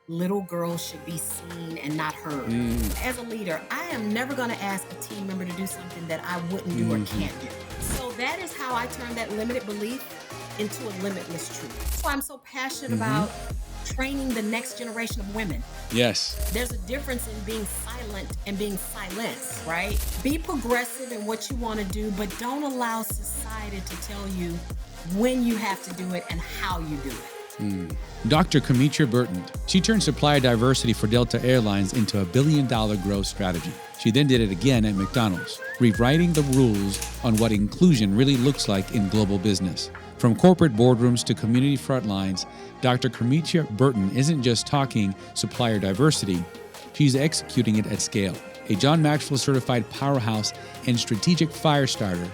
little girls should be seen and not heard. Mm, As a leader, I am never going to ask a team member to do something that I wouldn't do or mhm. can't do. So that is how I turn that limited belief into a limitless truth. That's why I'm so passionate Mhm. about training the next generation of women. Yes. There's a difference in being silent and being silenced, right? Be progressive in what you want to do, but don't allow society to tell you when you have to do it and how you do it. Dr. Karmetria Burton. She turned supplier diversity for Delta Airlines into a billion-dollar growth strategy. She then did it again at McDonald's, rewriting the rules on what inclusion really looks like in global business. From corporate boardrooms to community front lines, Dr. Karmetria Burton isn't just talking supplier diversity, she's executing it at scale. A John Maxwell certified powerhouse and strategic fire starter,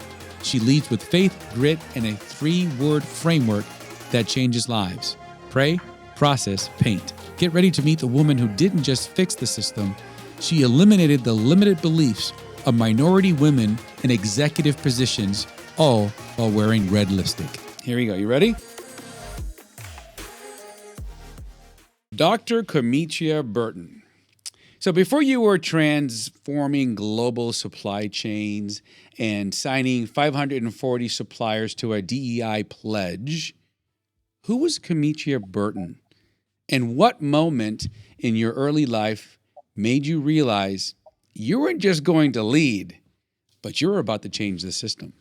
she leads with faith, grit, and a 3-word framework that changes lives. Pray, process, paint. Get ready to meet the woman who didn't just fix the system, she eliminated the limited beliefs of minority women in executive positions, all while wearing red lipstick. Here we go. You ready? Dr. Karmetria Burton. So before you were transforming global supply chains and signing 540 suppliers to a DEI pledge, who was Karmetria Burton? And what moment in your early life made you realize you weren't just going to lead, but you were about to change the system?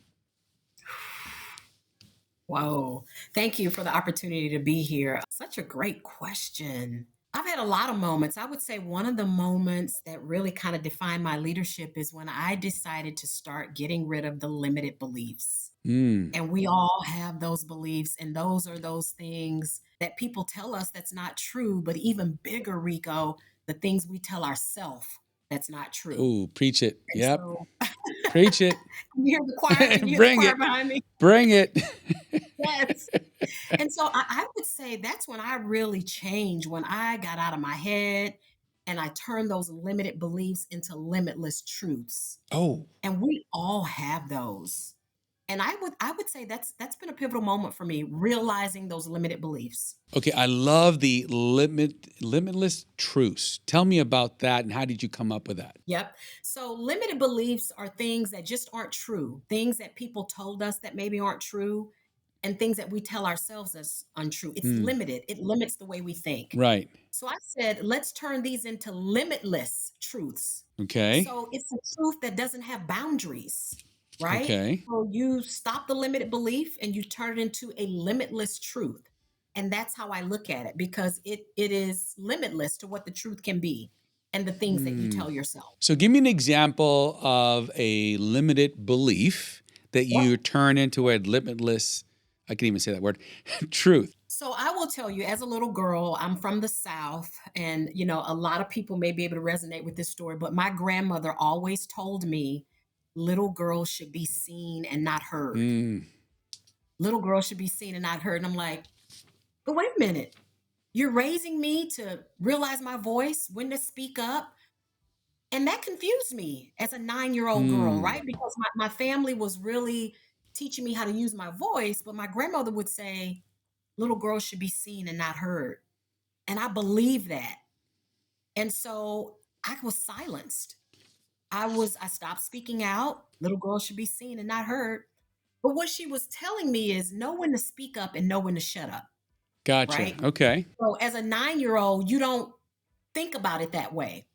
Whoa. Thank you for the opportunity to be here. Such a great question. I've had a lot of moments. I would say one of the moments that really kind of defined my leadership is when I decided to start getting rid of the limited beliefs. Mm. And we all have those beliefs, and those are those things that people tell us that's not true. But even bigger, Rico, the things we tell ourselves that's not true. Oh, preach it. And Yep. so, Preach it. can you hear the choir? Can you hear the Bring choir it. behind me? Bring it. Yes. And so I would say that's when I really changed, when I got out of my head and I turned those limited beliefs into limitless truths. Oh, And we all have those. And I would say that's been a pivotal moment for me, realizing those limited beliefs. okay. I love the limitless truths. Tell me about that and how did you come up with that? Yep. So limited beliefs are things that just aren't true, things that people told us that maybe aren't true, and things that we tell ourselves as untrue. It's Hmm. limited, it limits the way we think. Right. So I said, let's turn these into limitless truths. Okay. So it's a truth that doesn't have boundaries, right? Okay. So you stop the limited belief and you turn it into a limitless truth. And that's how I look at it, because it is limitless to what the truth can be and the things that you Hmm. tell yourself. So give me an example of a limited belief that Yep. you turn into a limitless, I can even say that word, truth. So I will tell you, as a little girl, I'm from the South, and a lot of people may be able to resonate with this story, but my grandmother always told me little girls should be seen and not heard. Mm. Little girls should be seen and not heard. And I'm like, but wait a minute. You're raising me to realize my voice, when to speak up. And that confused me as a 9-year-old girl, Mm. right? Because my family was really teaching me how to use my voice, but my grandmother would say, little girls should be seen and not heard. And I believe that. And so I was silenced. I stopped speaking out. Little girls should be seen and not heard. But what she was telling me is know when to speak up and know when to shut up, Gotcha. right? Okay. So as a 9-year-old, you don't think about it that way.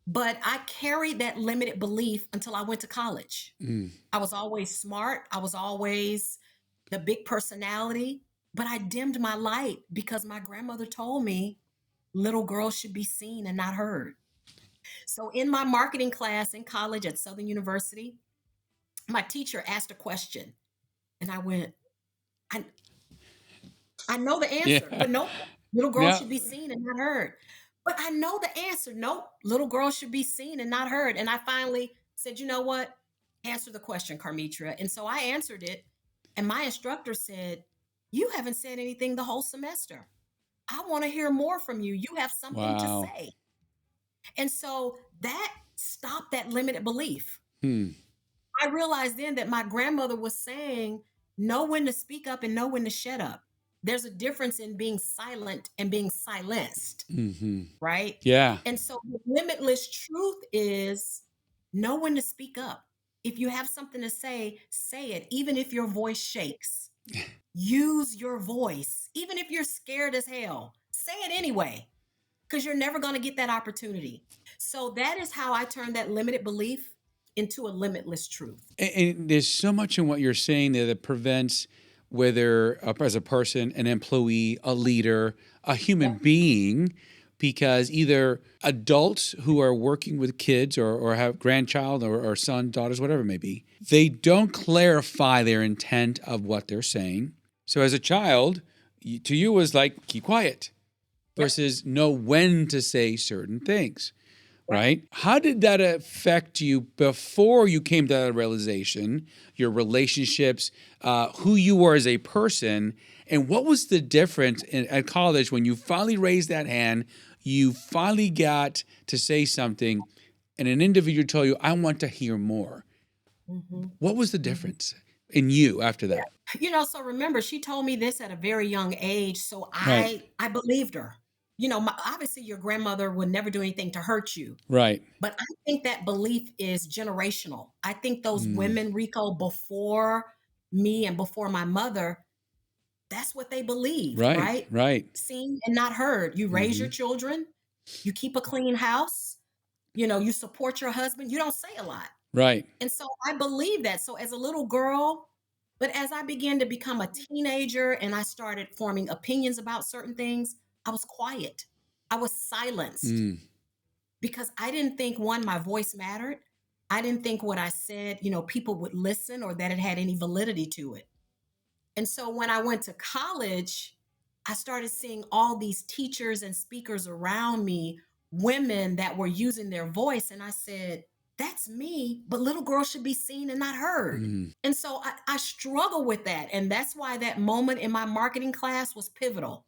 But I carried that limited belief until I went to college. Mm. I was always smart. I was always the big personality, but I dimmed my light because my grandmother told me little girls should be seen and not heard. So in my marketing class in college at Southern University, my teacher asked a question and I went, I, I know the answer, Yeah. but nope, little girls Yeah. should be seen and not heard. But I know the answer. Nope, little girls should be seen and not heard. And I finally said, you know what? Answer the question, Karmitra. And so I answered it. And my instructor said, you haven't said anything the whole semester. I want to hear more from you. You have something to Wow. say. And so that stopped that limited belief. Hmm. I realized then that my grandmother was saying, know when to speak up and know when to shut up. There's a difference in being silent and being silenced, Mm-hmm. right? Yeah. And so the limitless truth is know when to speak up. If you have something to say it, even if your voice shakes. Use your voice, even if you're scared as hell. Say it anyway, because you're never going to get that opportunity. So that is how I turn that limited belief into a limitless truth. And there's so much in what you're saying there that prevents whether as a person, an employee, a leader, a human Yep. being, because either adults who are working with kids or have grandchild or son, daughters, whatever it may be, they don't clarify their intent of what they're saying. So as a child, to you was like, keep quiet Yep. versus know when to say certain things. Yep. Right? How did that affect you before you came to that realization, your relationships, who you were as a person, and what was the difference at college when you finally raised that hand, you finally got to say something, and an individual told you, I want to hear more. Mm-hmm. What was the Mm-hmm. difference in you after Yeah. that? So remember, she told me this at a very young age, so Right, I believed her. Obviously your grandmother would never do anything to hurt you. right, But I think that belief is generational. I think those mm, women, Rico, before me and before my mother, that's what they believed, right, right? right, Seen and not heard. You raise your hmm, children, you keep a clean house, you support your husband, you don't say a lot. right, And so I believe that. So as a little girl, but as I began to become a teenager and I started forming opinions about certain things, I was quiet. I was silenced mm, because I didn't think one, my voice mattered. I didn't think what I said, people would listen or that it had any validity to it. And so when I went to college, I started seeing all these teachers and speakers around me, women that were using their voice. And I said, that's me, but little girls should be seen and not heard. mm. And so I struggle with that. And that's why that moment in my marketing class was pivotal.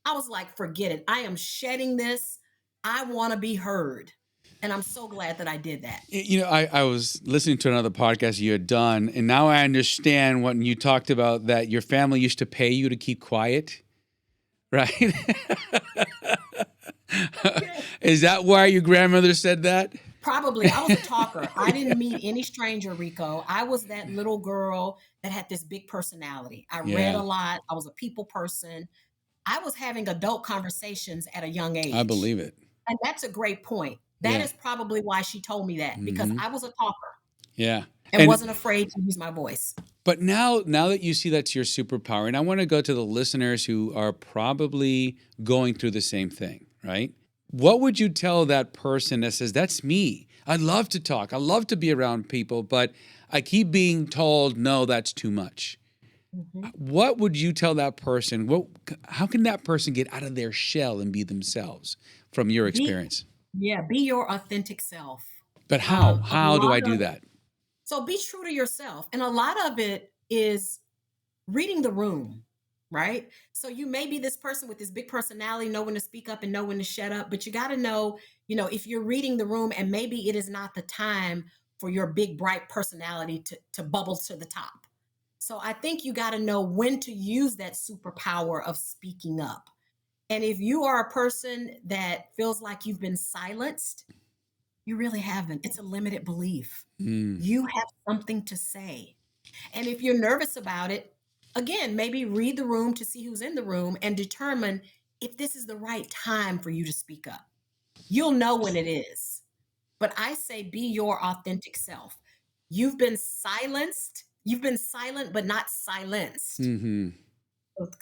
I was like, forget it. I am shedding this. I want to be heard. And I'm so glad that I did that. I was listening to another podcast you had done, and now I understand when you talked about that your family used to pay you to keep quiet, right? Yeah. Is that why your grandmother said that? Probably. I was a talker. I didn't meet any stranger, Rico. I was that little girl that had this big personality. I read Yeah, a lot. I was a people person. I was having adult conversations at a young I age. believe it. And that's a great point. That Yeah. is probably why she told me that, because Hmm. I was a talker Yeah. and And wasn't afraid to use my voice. but now that you see that's your superpower, and I want to go to the listeners who are probably going through the same thing, right? What would you tell that person that says, that's me? I love to talk. I love to be around people, but I keep being told, no, that's too much. Mhm. What would you tell that person? How can that person get out of their shell and be themselves from your Be experience? Yeah, be your authentic self. But how? A How do lot I do of that? So be true to yourself. And a lot of it is reading the room, right? So you may be this person with this big personality, know when to speak up and know when to shut up, but you got to know, if you're reading the room and maybe it is not the time for your big, bright personality to bubble to the top. So I think you got to know when to use that superpower of speaking up. And if you are a person that feels like you've been silenced, you really haven't. It's a limited belief. Mm, You have something to say. And if you're nervous about it, again, maybe read the room to see who's in the room and determine if this is the right time for you to speak up. You'll know when it is. But I say be your authentic self. You've been silenced. You've been silent, but not silenced. hmm.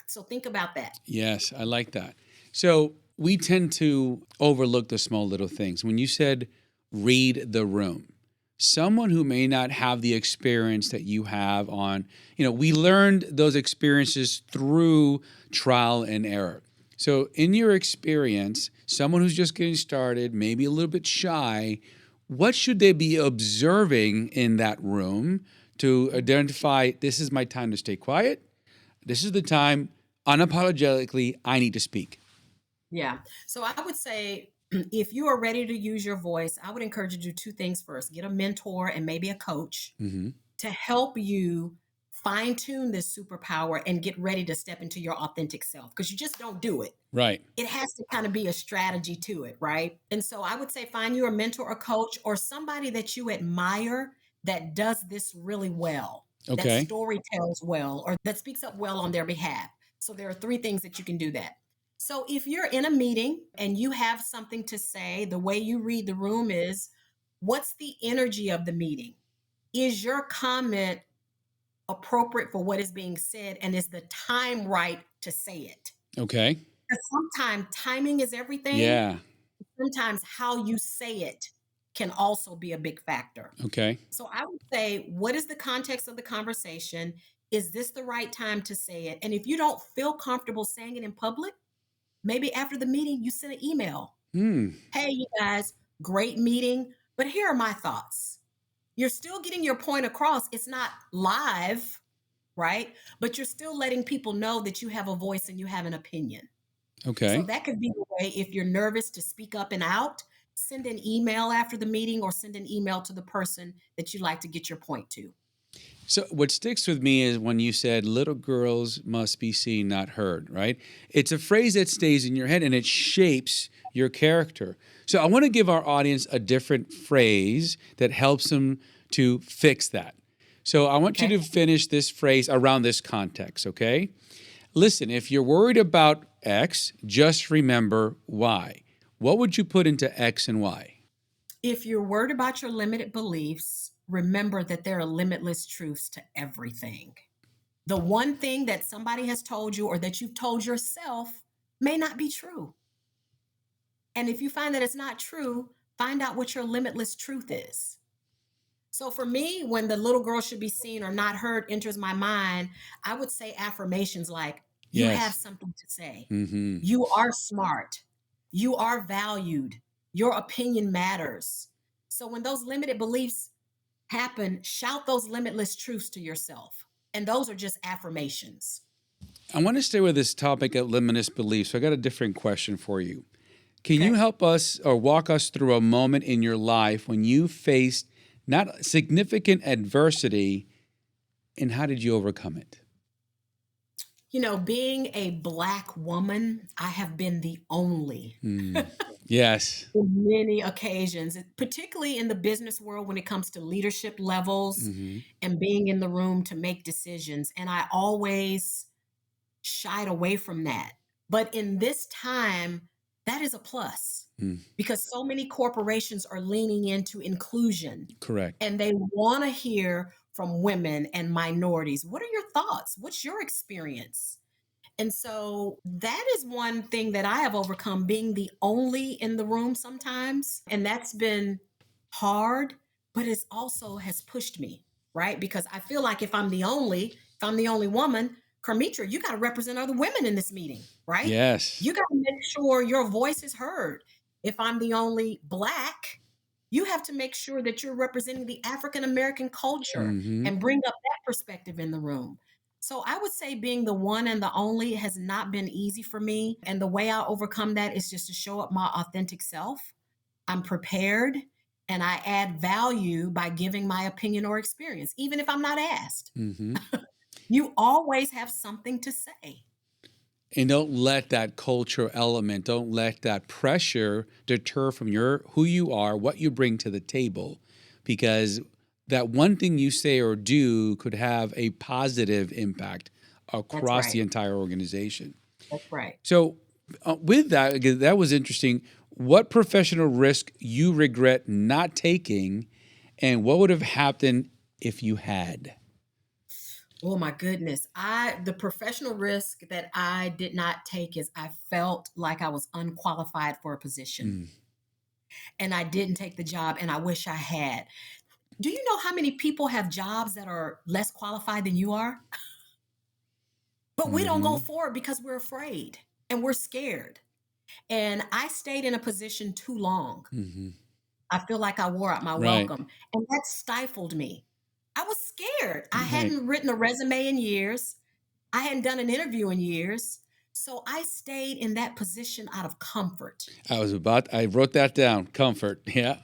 So think about that. Yes, I like that. So we tend to overlook the small little things. When you said read the room, someone who may not have the experience that you have we learned those experiences through trial and error. So in your experience, someone who's just getting started, maybe a little bit shy, what should they be observing in that room to identify this is my time to stay quiet? This is the time, unapologetically, I need to speak. Yeah. So I would say if you are ready to use your voice, I would encourage you to do two things first: get a mentor and maybe a coach Hmm. to help you fine tune this superpower and get ready to step into your authentic self, because you just don't do it. Right. It has to kind of be a strategy to it, right? And so I would say find you a mentor or coach or somebody that you admire that does this really well, that Okay. story tells well, or that speaks up well on their behalf. So there are 3 things that you can do that. So if you're in a meeting and you have something to say, the way you read the room is, what's the energy of the meeting? Is your comment appropriate for what is being said? And is the time right to say it? Okay. Because sometimes timing is everything. Yeah. Sometimes how you say it can also be a big factor. Okay. So I would say, what is the context of the conversation? Is this the right time to say it? And if you don't feel comfortable saying it in public, maybe after the meeting, you send an email. Hey, you guys, great meeting, but here are my thoughts. You're still getting your point across. It's not live, right? But you're still letting people know that you have a voice and you have an opinion. So Okay. that could be the way. If you're nervous to speak up and out, send an email after the meeting or send an email to the person that you'd like to get your point to. So what sticks with me is when you said little girls must be seen, not heard, right? It's a phrase that stays in your head and it shapes your character. So I want to give our audience a different phrase that helps them to fix that. So I want you Okay. to finish this phrase around this context, okay? Listen, if you're worried about X, just remember Y. What would you put into X and Y? If you're worried about your limited beliefs, remember that there are limitless truths to everything. The one thing that somebody has told you or that you've told yourself may not be true. And if you find that it's not true, find out what your limitless truth is. So for me, when the little girl should be seen or not heard enters my mind, I would say affirmations like, you have Yes. something to say. Mm-hmm. You are smart. You are valued. Your opinion matters. So when those limited beliefs happen, shout those limitless truths to yourself. And those are just affirmations. I want to stay with this topic of limitless beliefs. So I got a different question for you. Can you Okay. help us or walk us through a moment in your life when you faced not significant adversity, and how did you overcome it? You know, being a Black woman, I have been the only Yes. on many occasions, particularly in the business world when it comes to leadership levels and being in the room to make decisions. And I always shied away from that. But in this time, that is a plus because so many corporations are leaning into inclusion Correct. and they want to hear from women and minorities. What are your thoughts? What's your experience? And so that is one thing that I have overcome, being the only in the room sometimes. And that's been hard, but it's also has pushed me, right? Because I feel like if I'm the only woman, Karmetria, you got to represent other women in this meeting, right? Yes. You got to make sure your voice is heard. If I'm the only Black, you have to make sure that you're representing the African American culture and bring up that perspective in the room. So I would say being the one and the only has not been easy for me. And the way I overcome that is just to show up my authentic self. I'm prepared and I add value by giving my opinion or experience, even if I'm not asked. You always have something to say. And don't let that culture element, don't let that pressure deter from who you are, what you bring to the table, because that one thing you say or do could have a positive impact That's across the right. entire organization. That's right. So, with that, again, that was interesting. What professional risk you regret not taking, and what would have happened if you had? Oh my goodness. The professional risk that I did not take is I felt like I was unqualified for a position and I didn't take the job and I wish I had. Do you know how many people have jobs that are less qualified than you are? But we don't go Mm-hmm. forward because we're afraid and we're scared. And I stayed in a position too long. Mm-hmm. I feel like I wore out my Right. welcome and that stifled me. I was scared. I Right. hadn't written a resume in years. I hadn't done an interview in years. So I stayed in that position out of comfort. I wrote that down. Comfort. Yeah.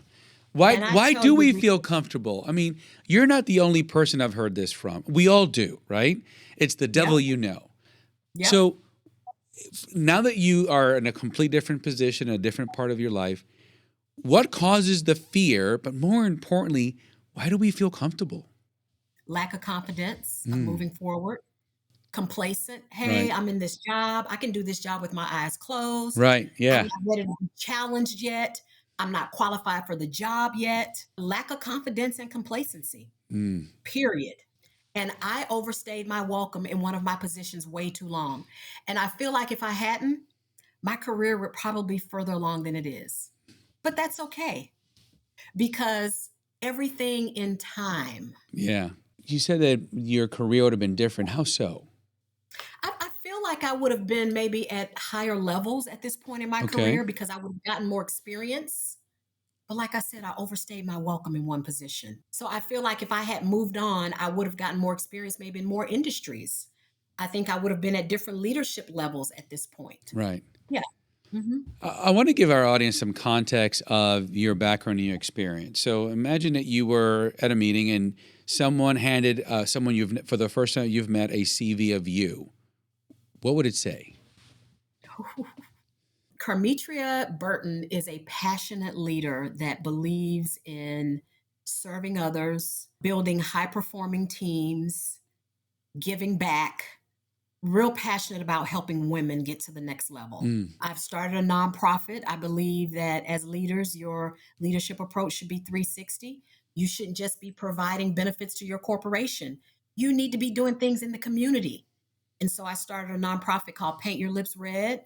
Why And I why tell do you, we feel comfortable? I mean, you're not the only person I've heard this from. We all do, right? It's the yep, devil you know. yep. So now that you are in a complete different position, a different part of your life, what causes the fear? But more importantly, why do we feel comfortable? Lack of confidence of Mm, moving forward, complacent. Hey, right. I'm in this job. I can do this job with my eyes closed. Right. I'm Yeah. not ready to be challenged yet. I'm not qualified for the job yet. Lack of confidence and complacency, Mm, period. And I overstayed my welcome in one of my positions way too long. And I feel like if I hadn't, my career would probably be further along than it is. But that's okay because everything in time. yeah. You said that your career would have been different. How so? I feel like I would have been maybe at higher levels at this point in my Okay. career because I would have gotten more experience. But like I said, I overstayed my welcome in one position. So I feel like if I had moved on, I would have gotten more experience, maybe in more industries. I think I would have been at different leadership levels at this point. Right. Yeah. Hmm. I want to give our audience some context of your background and your experience. So imagine that you were at a meeting and someone handed someone you've for the first time you've met a CV of you. What would it say? Karmetria Burton is a passionate leader that believes in serving others, building high performing teams, giving back, real passionate about helping women get to the next level. Mm, I've started a nonprofit. I believe that as leaders, your leadership approach should be 360. You shouldn't just be providing benefits to your corporation. You need to be doing things in the community. And so I started a nonprofit called Paint Your Lips Red,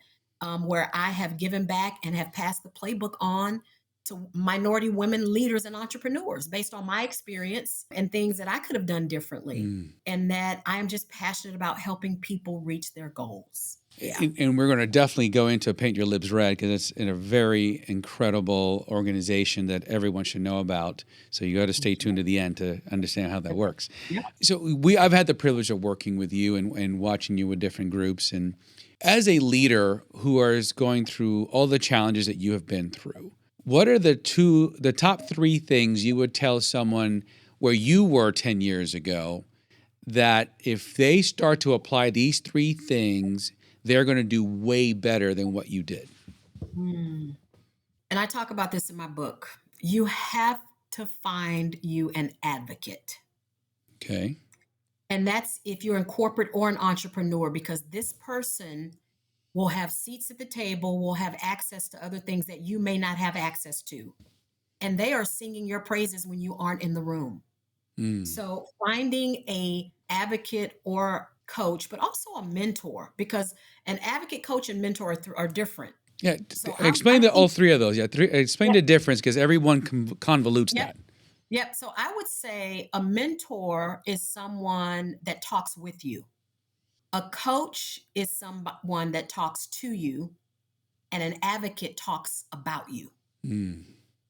where I have given back and have passed the playbook on to minority women leaders and entrepreneurs based on my experience and things that I could have done differently. mm. And that I'm just passionate about helping people reach their goals. Yeah. And we're going to definitely go into Paint Your Lips Red because it's in a very incredible organization that everyone should know about. So you got to stay tuned to the end to understand how that works. Yeah. So I've had the privilege of working with you and watching you with different groups. And as a leader who is going through all the challenges that you have been through, what are the top three things you would tell someone where you were 10 years ago that if they start to apply these three things, they're going to do way better than what you did? Mm. And I talk about this in my book. You have to find you an advocate. Okay. And that's if you're in corporate or an entrepreneur, because this person will have seats at the table, will have access to other things that you may not have access to. And they are singing your praises when you aren't in the room. Mm. So finding a advocate or coach, but also a mentor, because an advocate, coach, and mentor are different. Yeah. So Explain all three of those. Yeah. Explain yep, the difference because everyone convolutes yep, that. yep. So I would say a mentor is someone that talks with you. A coach is someone that talks to you, and an advocate talks about you. Mm.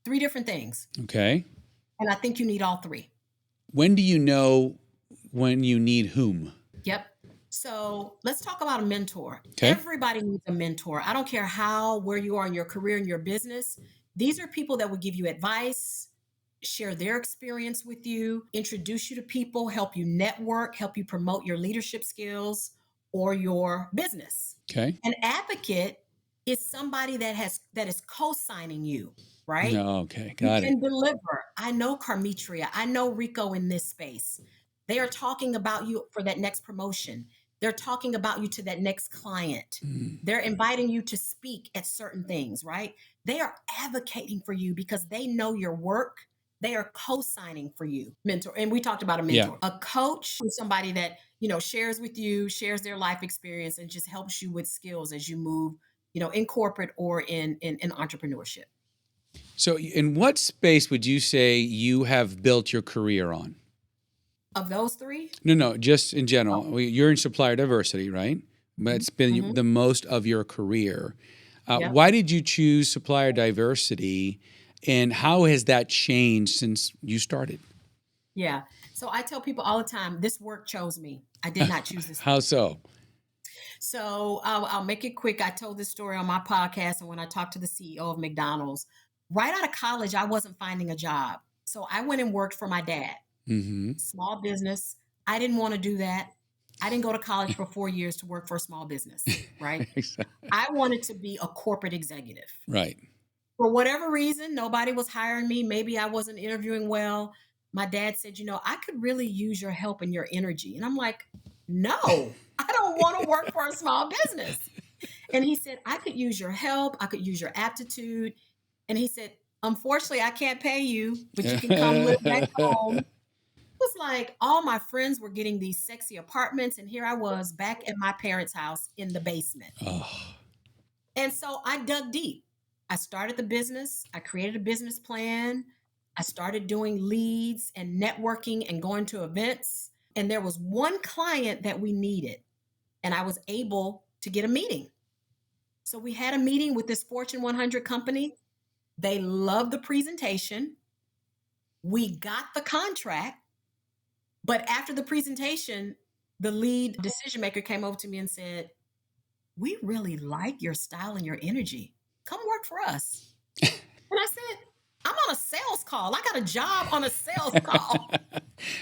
Three different things. Okay. And I think you need all three. When do you know when you need whom? Yep. So let's talk about a mentor. Okay. Everybody needs a mentor. I don't care where you are in your career and your business. These are people that will give you advice, share their experience with you, introduce you to people, help you network, help you promote your leadership skills or your business. Okay. An advocate is somebody that is co-signing you, right? No. Okay. You Got it. can deliver. I know Karmetria. I know Rico in this space. They are talking about you for that next promotion. They're talking about you to that next client. Mm. They're inviting you to speak at certain things, right? They are advocating for you because they know your work. They are co-signing for you. Mentor. And we talked about a mentor. Yeah. A coach is somebody that, shares with you, shares their life experience, and just helps you with skills as you move, in corporate or in entrepreneurship. So, in what space would you say you have built your career on? Of those three? No, just in general. Oh, You're in supplier diversity, right? That's been mhm. the most of your career. Yep. Why did you choose supplier diversity, and how has that changed since you started? Yeah. So I tell people all the time, this work chose me. I did not choose this How work. so? So I'll make it quick. I told this story on my podcast and when I talked to the CEO of McDonald's. right out of college, I wasn't finding a job. So I went and worked for my dad, Mm-hmm. small business. I didn't want to do that. I didn't go to college for 4 years to work for a small business, right? I wanted to be a corporate executive. Right. For whatever reason, nobody was hiring me. Maybe I wasn't interviewing well. My dad said, I could really use your help and your energy. And I'm like, no, I don't want to work for a small business. And he said, I could use your help. I could use your aptitude. And he said, unfortunately, I can't pay you, but you can come live back home. It was like all my friends were getting these sexy apartments. And here I was back at my parents' house in the basement. Oh, And so I dug deep. I started the business. I created a business plan. I started doing leads and networking and going to events. And there was one client that we needed, and I was able to get a meeting. So we had a meeting with this Fortune 100 company. They loved the presentation. We got the contract. But after the presentation, the lead decision maker came over to me and said, we really like your style and your energy. Come work for us. And I said, I'm on a sales call. I got a job on a sales call.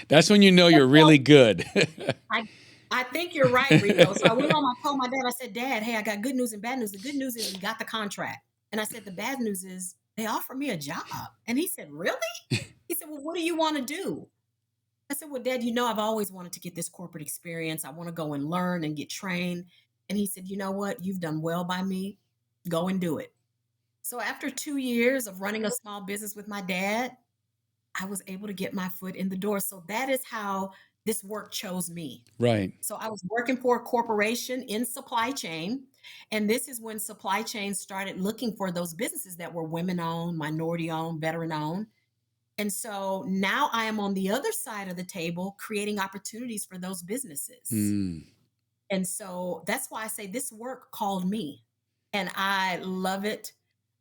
that's when you know you're really good. I think you're right, Rico. So I went home, I told my dad, I said, Dad, hey, I got good news and bad news. The good news is we got the contract. And I said, the bad news is they offered me a job. And he said, really? He said, well, what do you want to do? I said, well, Dad, I've always wanted to get this corporate experience. I want to go and learn and get trained. And he said, you know what? You've done well by me. Go and do it. So after 2 years of running a small business with my dad, I was able to get my foot in the door. So that is how this work chose me. Right. So I was working for a corporation in supply chain. And this is when supply chain started looking for those businesses that were women owned, minority owned, veteran owned. And so now I am on the other side of the table creating opportunities for those businesses. Mm. And so that's why I say this work called me, and I love it.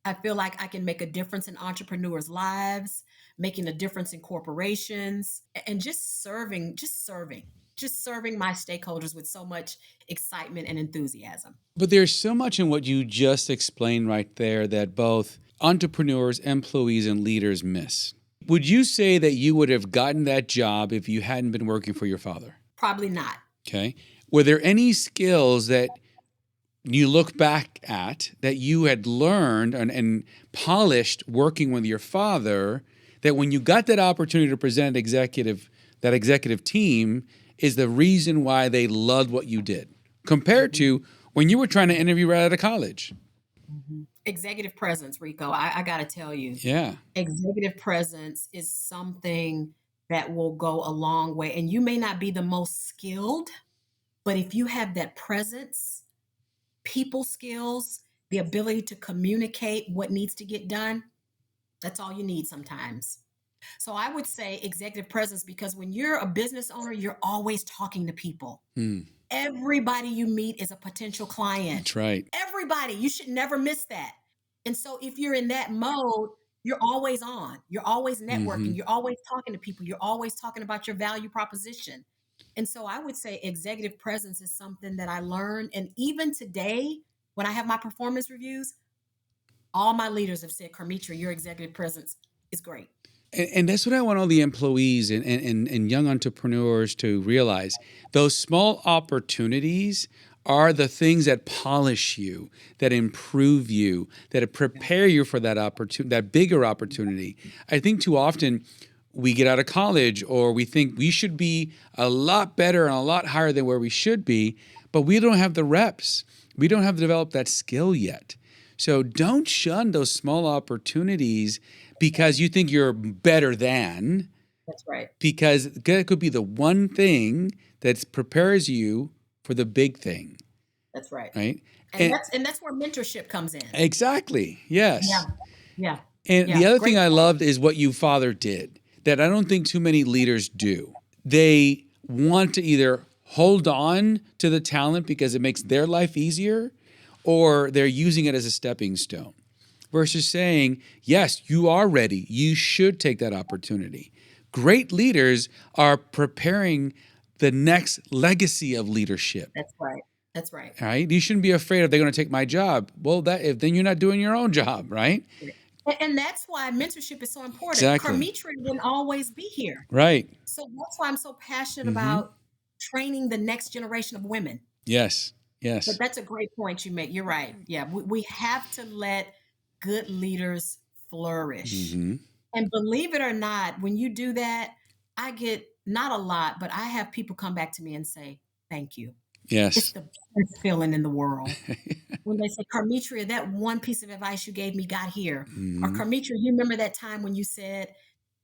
I feel like I can make a difference in entrepreneurs' lives, making a difference in corporations, and just serving my stakeholders with so much excitement and enthusiasm. But there's so much in what you just explained right there that both entrepreneurs, employees, and leaders miss. Would you say that you would have gotten that job if you hadn't been working for your father? Probably not. Okay. Were there any skills that you look back at that you had learned and polished working with your father that when you got that opportunity to present that executive team is the reason why they loved what you did compared to when you were trying to interview right out of college? Mm-hmm. Executive presence, Rico. I got to tell you, Yeah. Executive presence is something that will go a long way. And you may not be the most skilled, but if you have that presence, people skills, the ability to communicate what needs to get done, that's all you need sometimes. So I would say executive presence, because when you're a business owner, you're always talking to people. Mm. Everybody you meet is a potential client. That's right. Everybody. You should never miss that. And so if you're in that mode, you're always on. You're always networking. Mm-hmm. You're always talking to people. You're always talking about your value proposition. And so I would say executive presence is something that I learned. And even today, when I have my performance reviews, all my leaders have said, Karmetria, your executive presence is great. And that's what I want all the employees and young entrepreneurs to realize. Those small opportunities are the things that polish you, that improve you, that prepare you for that opportunity, that bigger opportunity. I think too often we get out of college or we think we should be a lot better and a lot higher than where we should be, but we don't have the reps. We don't have developed that skill yet. So don't shun those small opportunities because you think you're better than. That's right. Because that could be the one thing that prepares you for the big thing. That's right. Right? And that's where mentorship comes in. Exactly. Yes. Yeah. And the other thing I loved is what your father did that I don't think too many leaders do. They want to either hold on to the talent because it makes their life easier, or they're using it as a stepping stone versus saying, yes, you are ready. You should take that opportunity. Great leaders are preparing the next legacy of leadership. That's right. That's right. Right? You shouldn't be afraid if they're going to take my job. Well, then you're not doing your own job, right? And that's why mentorship is so important. Exactly. Karmetria wouldn't always be here. Right. So that's why I'm so passionate Mm-hmm. about training the next generation of women. Yes. But Yes. that's a great point you make. You're right. Yeah, we have to let good leaders flourish. Mm-hmm. And believe it or not, when you do that, I get not a lot, but I have people come back to me and say, thank you. It's Yes. the best feeling in the world. When they say, Karmetria, that one piece of advice you gave me got here. Or Mm-hmm. Karmetria, you remember that time when you said,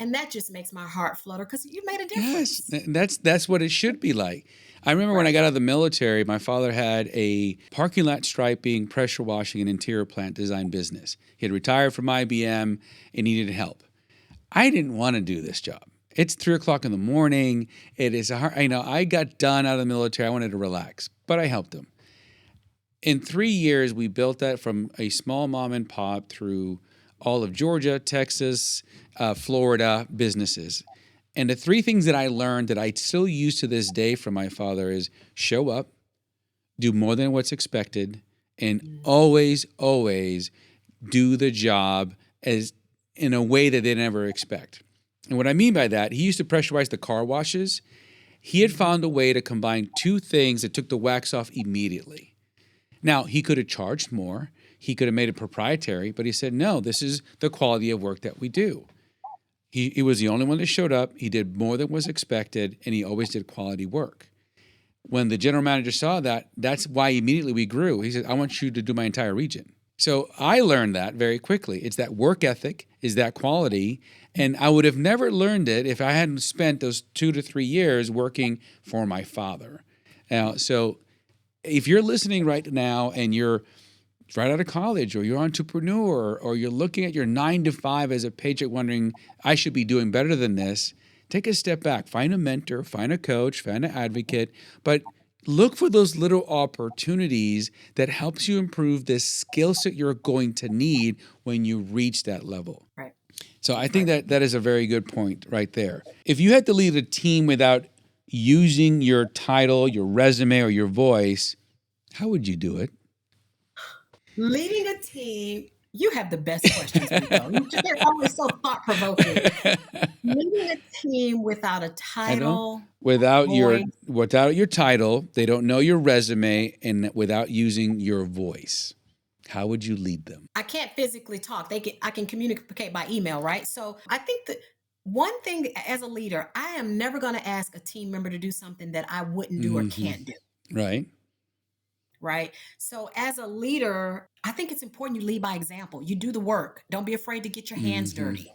and that just makes my heart flutter because you made a Yes, difference. that's what it should be like. I remember when I Right. got out of the military, my father had a parking lot striping, pressure washing, and interior plant design business. He had retired from IBM and needed help. I didn't want to do this job. It's 3 o'clock in the morning. It is a hard, I got done out of the military. I wanted to relax, but I helped him. In 3 years, we built that from a small mom and pop through all of Georgia, Texas, Florida businesses. And the three things that I learned that I still use to this day from my father is show up, do more than what's expected, and Mm. always, always do the job as in a way that they never expect. And what I mean by that, he used to pressurize the car washes. He had Mhm. found a way to combine two things that took the wax off immediately. Now, he could have charged more. He could have made it proprietary, but he said, no, this is the quality of work that we do. He was the only one that showed up. He did more than was expected, and he always did quality work. When the general manager saw that, that's why immediately we grew. He said, I want you to do my entire region. So I learned that very quickly. It's that work ethic, is that quality. And I would have never learned it if I hadn't spent those 2 to 3 years working for my father. Now, so if you're listening right now and you're right out of college or you're an entrepreneur or you're looking at your 9 to 5 as a paycheck wondering, I should be doing better than this, take a step back. Find a mentor, find a coach, find an advocate, but look for those little opportunities that helps you improve this skill set you're going to need when you reach that level. Right. So I think Right. that is a very good point right there. If you had to lead a team without using your title, your resume, or your voice, how would you do it? Leading a team, you have the best questions, Rico. They're always so thought provoking. Leading a team without a I know. title, Without voice. your title, they don't know your resume, and without using your voice, how would you lead them? I can't physically talk. I can communicate by email, right? So I think that one thing as a leader, I am never going to ask a team member to do something that I wouldn't do or Hmm. can't do. Right. Right. So as a leader, I think it's important you lead by example. You do the work. Don't be afraid to get your hands Hmm. dirty.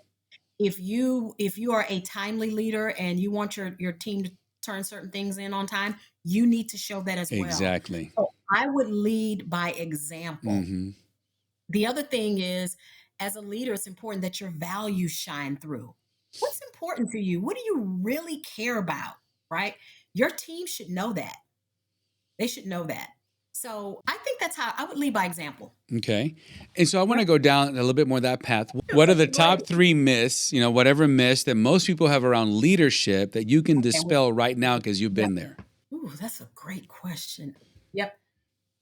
If you are a timely leader and you want your team to turn certain things in on time, you need to show that as well. Exactly. So I would lead by example. Hmm. The other thing is, as a leader, it's important that your values shine through. What's important to you? What do you really care about? Right? Your team should know that. They should know that. So I think that's how I would lead by example. Okay. And so I want to Yep. go down a little bit more of that path. Sure, What are that's the great. top 3 myths, whatever myths that most people have around leadership that you can And we, dispel right now because you've yep. been there? Ooh, that's a great question. Yep.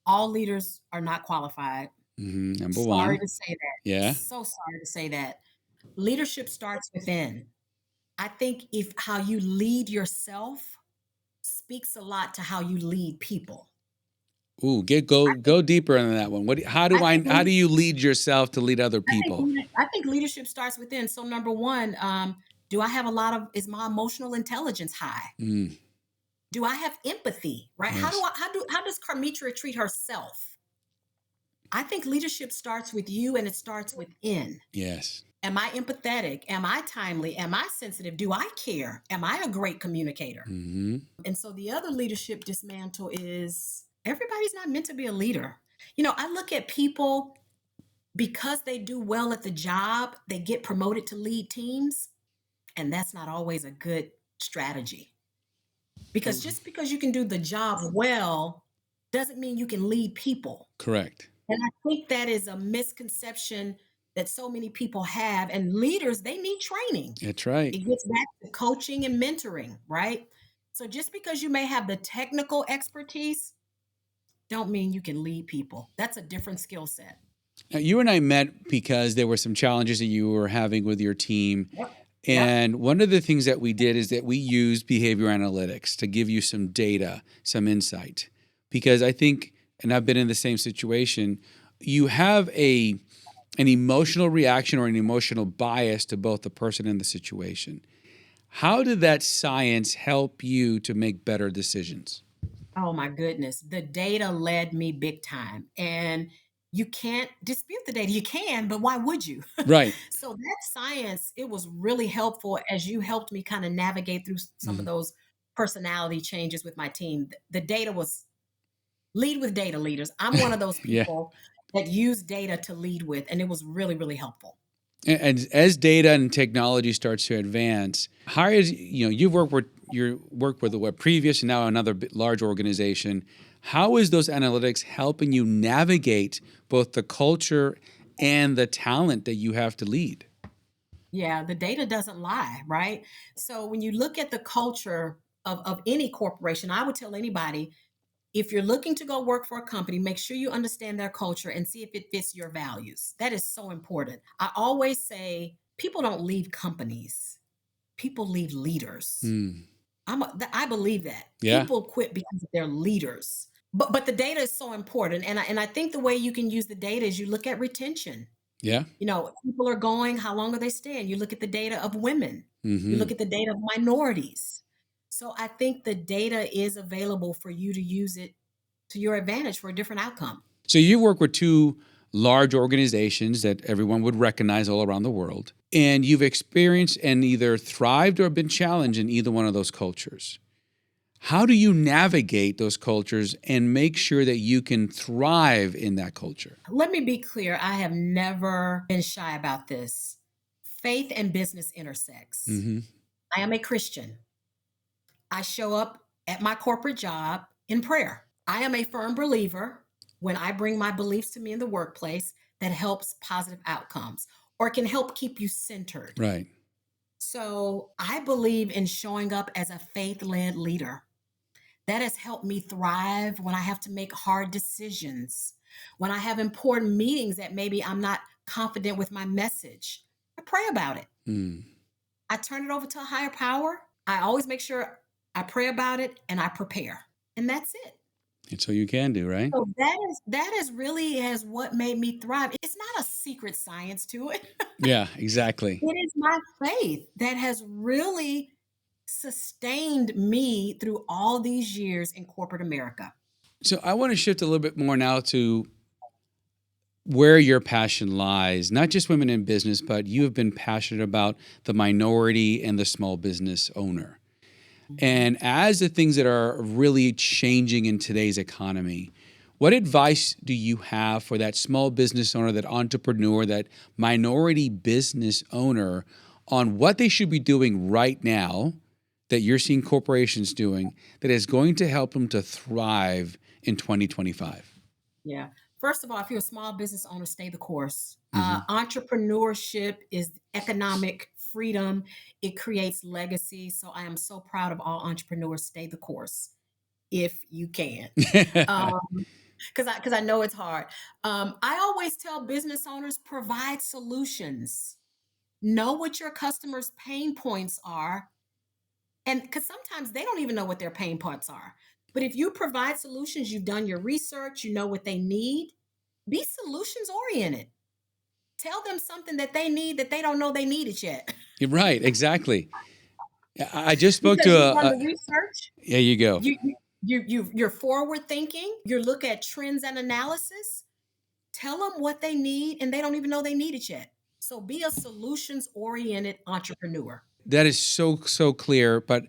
All leaders are not qualified. Number Sorry one. to say that. Yeah. So sorry to say that. Leadership starts within. I think if how you lead yourself speaks a lot to how you lead people. Ooh, I think go deeper into that one. I think How do lead- you lead yourself to lead other people? I think leadership starts within. So number one, do I have a lot of is my emotional intelligence high? Mm, Do I have empathy? Right? yes. How does Karmitra treat herself? I think leadership starts with you and it starts within. Yes. Am I empathetic? Am I timely? Am I sensitive? Do I care? Am I a great communicator? Hmm. And so the other leadership dismantle is everybody's not meant to be a leader. I look at people because they do well at the job, they get promoted to lead teams, and that's not always a good strategy. Because just because you can do the job well doesn't mean you can lead people. Correct. And I think that is a misconception that so many people have. And leaders, they need training. That's right. It gets back to coaching and mentoring, right? So just because you may have the technical expertise, don't mean you can lead people. That's a different skill set. Now, you and I met because there were some challenges that you were having with your team. Yep. Yep. And one of the things that we did is that we used behavior analytics to give you some data, some insight. Because I think, and I've been in the same situation, you have an emotional reaction or an emotional bias to both the person and the situation. How did that science help you to make better decisions? Oh my goodness. The data led me big time. And you can't dispute the data. You can, but why would you? Right. So that science, it was really helpful as you helped me kind of navigate through some of Mhm. those personality changes with my team. The data was lead with data leaders. I'm one of those Yeah. people that use data to lead with, and it was really, really helpful. And as data and technology starts to advance, how is you've worked with a previous and now another large organization. How is those analytics helping you navigate both the culture and the talent that you have to lead? Yeah, the data doesn't lie, right? So when you look at the culture of any corporation, I would tell anybody, if you're looking to go work for a company, make sure you understand their culture and see if it fits your values. That is so important. I always say people don't leave companies, people leave leaders. Hmm. I believe that. Yeah. People quit because they're leaders. But the data is so important. And I think the way you can use the data is you look at retention. Yeah. People are going, how long are they staying? You look at the data of women, you Hmm. look at the data of minorities. So I think the data is available for you to use it to your advantage for a different outcome. So you work with two large organizations that everyone would recognize all around the world, and you've experienced and either thrived or been challenged in either one of those cultures. How do you navigate those cultures and make sure that you can thrive in that culture? Let me be clear, I have never been shy about this. Faith and business intersects. Hmm. I am a Christian. I show up at my corporate job in prayer. I am a firm believer when I bring my beliefs to me in the workplace that helps positive outcomes or can help keep you centered. Right. So I believe in showing up as a faith led leader. That has helped me thrive when I have to make hard decisions, when I have important meetings that maybe I'm not confident with my message. I pray about it. Mm. I turn it over to a higher power. I always make sure I pray about it and I prepare. And that's it. And so you can do, right? So that is really has what made me thrive. It's not a secret science to it. Yeah, exactly. It is my faith that has really sustained me through all these years in corporate America. So I want to shift a little bit more now to where your passion lies, not just women in business, but you have been passionate about the minority and the small business owner. Mhm. And as the things that are really changing in today's economy, what advice do you have for that small business owner, that entrepreneur, that minority business owner on what they should be doing right now that you're seeing corporations doing that is going to help them to thrive in 2025? Yeah. First of all, if you're a small business owner, stay the course. Hmm. Entrepreneurship is economic freedom. It creates legacy. So I am so proud of all entrepreneurs. Stay the course if you can. Um, because I know it's hard. I always tell business owners, provide solutions. Know what your customers' pain points are, and because sometimes they don't even know what their pain points are. But if you provide solutions, you've done your research, you know what they need. Be solutions oriented. Tell them something that they need that they don't know they need it yet. You're right, exactly. I just spoke Because to you've done the research. there you go. You're forward thinking. You look at trends and analysis. Tell them what they need, and they don't even know they need it yet. So be a solutions oriented entrepreneur. That is so clear. But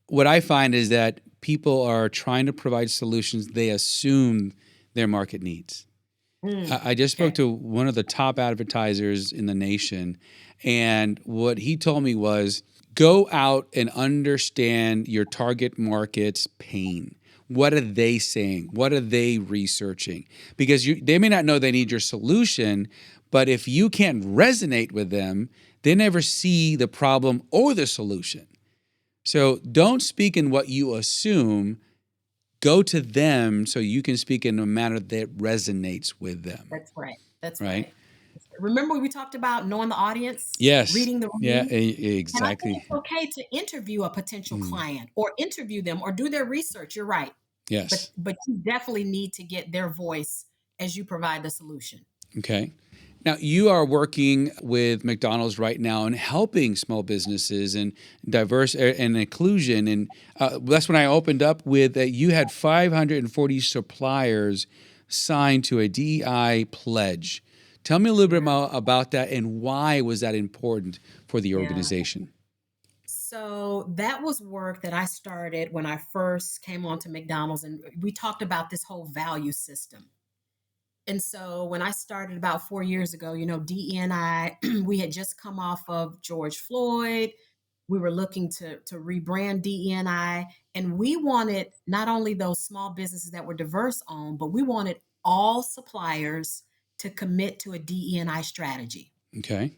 what I find is that people are trying to provide solutions they assume their market needs. I just spoke Okay. to one of the top advertisers in the nation, and what he told me was go out and understand your target market's pain. What are they saying? What are they researching? Because they may not know they need your solution, but if you can't resonate with them, they never see the problem or the solution. So don't speak in what you assume. Go to them so you can speak in a manner that resonates with them. That's right. That's right? right. Remember we talked about knowing the audience, Yes. reading the Yeah, room? And I think exactly. it's okay to interview a potential Mm, client or interview them or do their research. You're right. yes. But you definitely need to get their voice as you provide the solution. Okay. Now, you are working with McDonald's right now and helping small businesses and diverse and inclusion. And that's when I opened up with that you had 540 suppliers signed to a DEI pledge. Tell me a little bit Yeah. more about that and why was that important for the Yeah. organization? So that was work that I started when I first came on to McDonald's, and we talked about this whole value system. And so when I started about 4 years ago, DEI, we had just come off of George Floyd. We were looking to rebrand DEI, and we wanted not only those small businesses that were diverse owned, but we wanted all suppliers to commit to a DEI strategy. Okay.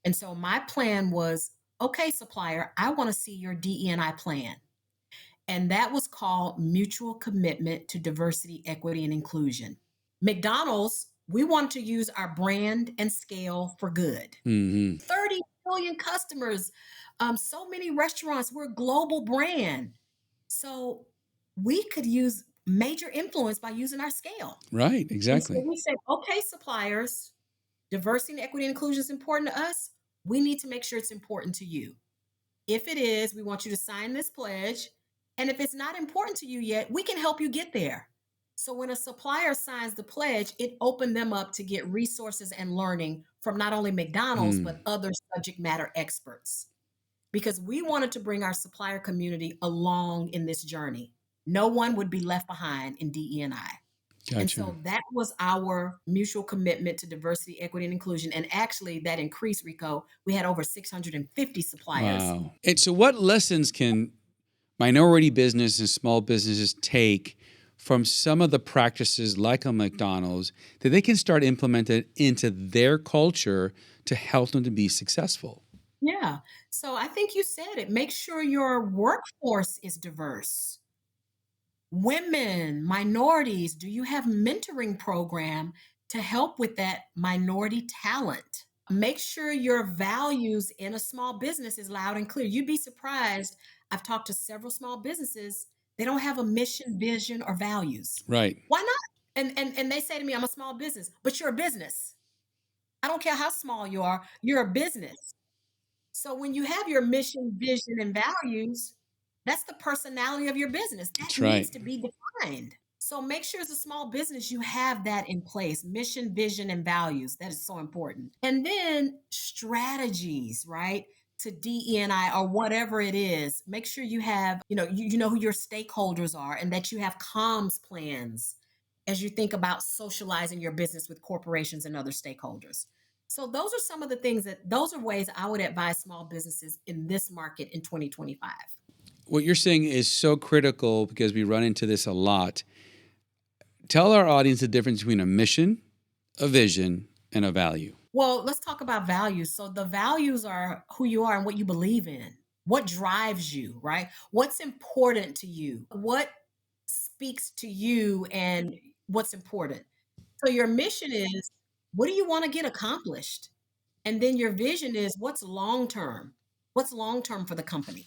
And so my plan was, okay, supplier, I want to see your DEI plan. And that was called Mutual Commitment to Diversity, Equity, and Inclusion. McDonald's, we want to use our brand and scale for good. Mm-hmm. 30 million customers, so many restaurants. We're a global brand. So we could use major influence by using our scale. Right. And so Exactly. we said, okay, suppliers, diversity, equity, and inclusion is important to us. We need to make sure it's important to you. If it is, we want you to sign this pledge. And if it's not important to you yet, we can help you get there. So when a supplier signs the pledge, it opened them up to get resources and learning from not only McDonald's, Mm. but other subject matter experts. Because we wanted to bring our supplier community along in this journey. No one would be left behind in DE&I. And Gotcha. so that was our mutual commitment to diversity, equity, and inclusion. And actually, that increased, Rico. We had over 650 suppliers. Wow. And so, what lessons can minority business and small businesses take from some of the practices like a McDonald's that they can start implementing into their culture to help them to be successful? Yeah. So I think you said it. Make sure your workforce is diverse. Women, minorities, do you have mentoring program to help with that minority talent? Make sure your values in a small business is loud and clear. You'd be surprised. I've talked to several small businesses. They don't have a mission, vision, or values. Right. Why not? And they say to me, I'm a small business, but you're a business. I don't care how small you are, you're a business. So when you have your mission, vision, and values, that's the personality of your business. That That's right. needs to be defined. So make sure as a small business you have that in place, mission, vision, and values. That is so important. And then strategies, right? To DEI or whatever it is, make sure you have, you know who your stakeholders are and that you have comms plans as you think about socializing your business with corporations and other stakeholders. So those are some of the things those are ways I would advise small businesses in this market in 2025. What you're saying is so critical because we run into this a lot. Tell our audience the difference between a mission, a vision, and a value. Well, let's talk about values. So the values are who you are and what you believe in. What drives you, right? What's important to you? What speaks to you and what's important? So your mission is, what do you want to get accomplished? And then your vision is, what's long term? What's long term for the company?